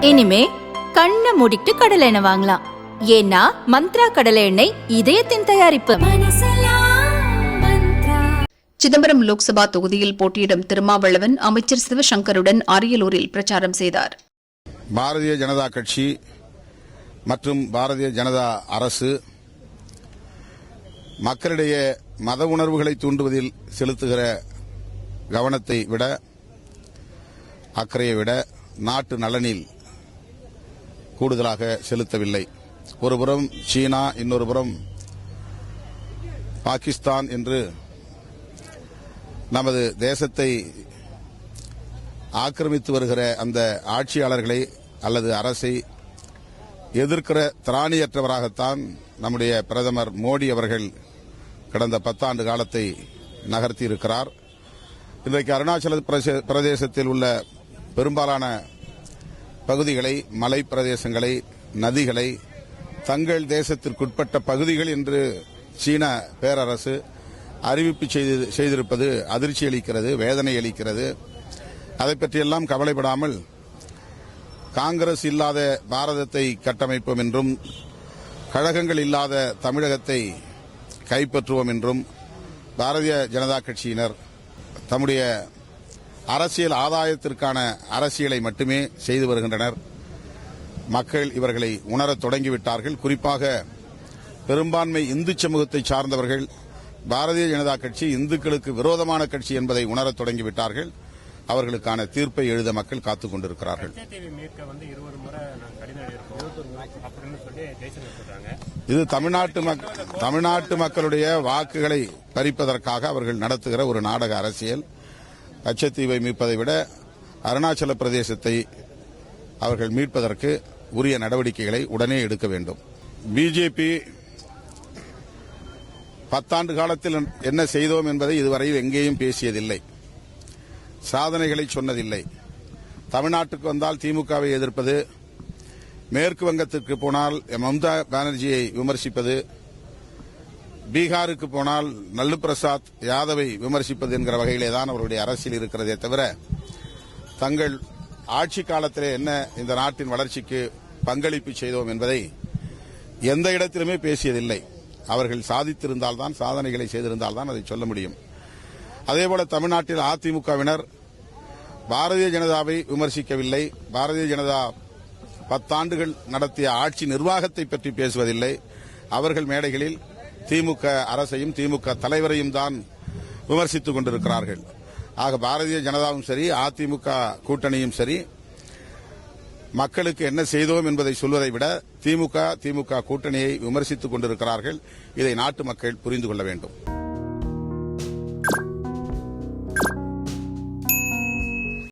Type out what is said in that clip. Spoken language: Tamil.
இனிமே கண்ணை மூடிட்டு கடலை எண்ணெய் வாங்கலாம். ஏன்னா மந்த்ரா கடலை எண்ணெய் இதயத்தின் தயாரிப்பு. சிதம்பரம் லோக்சபா தொகுதியில் போட்டியிடும் திருமாவளவன் அமைச்சர் சிவசங்கருடன் அரியலூரில் பிரச்சாரம் செய்தார். பாரதிய ஜனதா கட்சி மற்றும் பாரதிய ஜனதா அரசு மக்களிடையே மத உணர்வுகளை தூண்டுவதில் செலுத்துகிற கவனத்தை விட, அக்கறையை விட நாட்டு நலனில் கூடுதலாக செலுத்தவில்லை. ஒருபுறம் சீனா, இன்னொரு புறம் பாகிஸ்தான் என்று நமது தேசத்தை ஆக்கிரமித்து வருகிற அந்த ஆட்சியாளர்களை அல்லது அரசை எதிர்க்கிற திராணியற்றவராகத்தான் நம்முடைய பிரதமர் மோடி அவர்கள் கடந்த 10 ஆண்டு காலத்தை நகர்த்தியிருக்கிறார். இன்றைக்கு அருணாச்சல பிரதேசத்தில் உள்ள பெரும்பாலான பகுதிகளை, மலை பிரதேசங்களை, நதிகளை தங்கள் தேசத்திற்குட்பட்ட பகுதிகள் என்று சீன பேரரசு அறிவிப்பு செய்திருப்பது அதிர்ச்சி அளிக்கிறது, வேதனை அளிக்கிறது. அதை பற்றியெல்லாம் கவலைப்படாமல் காங்கிரஸ் இல்லாத பாரதத்தை கட்டமைப்போம் என்றும், கழகங்கள் இல்லாத தமிழகத்தை கைப்பற்றுவோம் என்றும் பாரதிய ஜனதா கட்சியினர் தம்முடைய அரசியல் ஆதாயத்திற்கான அரசியலை மட்டுமே செய்து வருகின்றனர். மக்கள் இவர்களை உணரத் தொடங்கிவிட்டார்கள். குறிப்பாக பெரும்பான்மை இந்து சமூகத்தை சார்ந்தவர்கள் பாரதிய ஜனதா கட்சி இந்துக்களுக்கு விரோதமான கட்சி என்பதை உணரத் தொடங்கிவிட்டார்கள். அவர்களுக்கான தீர்ப்பை எழுத மக்கள் காத்துக் கொண்டிருக்கிறார்கள். இது தமிழ்நாட்டு மக்களுடைய வாக்குகளை பறிப்பதற்காக அவர்கள் நடத்துகிற ஒரு நாடக அரசியல். கச்சத்தீவை மீட்பதை விட அருணாச்சல பிரதேசத்தை அவர்கள் மீட்பதற்கு உரிய நடவடிக்கைகளை உடனே எடுக்க வேண்டும். பிஜேபி 10 ஆண்டு காலத்தில் என்ன செய்தோம் என்பதை இதுவரையில் எங்கேயும் பேசியதில்லை, சாதனைகளை சொன்னதில்லை. தமிழ்நாட்டுக்கு வந்தால் திமுகவை எதிர்ப்பது, மேற்கு வங்கத்திற்கு போனால் மம்தா பானர்ஜியை விமர்சிப்பது, பீகாருக்கு போனால் லல்லு பிரசாத் யாதவை விமர்சிப்பது என்கிற வகையிலே தான் அவருடைய அரசியல் இருக்கிறதே தவிர, தங்கள் ஆட்சி காலத்திலே என்ன இந்த நாட்டின் வளர்ச்சிக்கு பங்களிப்பு செய்தோம் என்பதை எந்த இடத்திலுமே பேசியதில்லை. அவர்கள் சாதித்திருந்தால்தான், சாதனைகளை செய்திருந்தால்தான் அதை சொல்ல முடியும். அதேபோல தமிழ்நாட்டில் அதிமுகவினர் பாரதிய ஜனதாவை விமர்சிக்கவில்லை. பாரதிய ஜனதா 10 ஆண்டுகள் நடத்திய ஆட்சி நிர்வாகத்தை பற்றி பேசுவதில்லை. அவர்கள் மேடைகளில் திமுக அரசையும் திமுக தலைவரையும் தான் விமர்சித்துக் கொண்டிருக்கிறார்கள். ஆக பாரதிய ஜனதாவும் சரி, அதிமுக கூட்டணியும் சரி, மக்களுக்கு என்ன செய்தோம் என்பதை சொல்வதை விட திமுக கூட்டணியை விமர்சித்துக் கொண்டிருக்கிறார்கள். இதை நாட்டு மக்கள் புரிந்து கொள்ள வேண்டும்.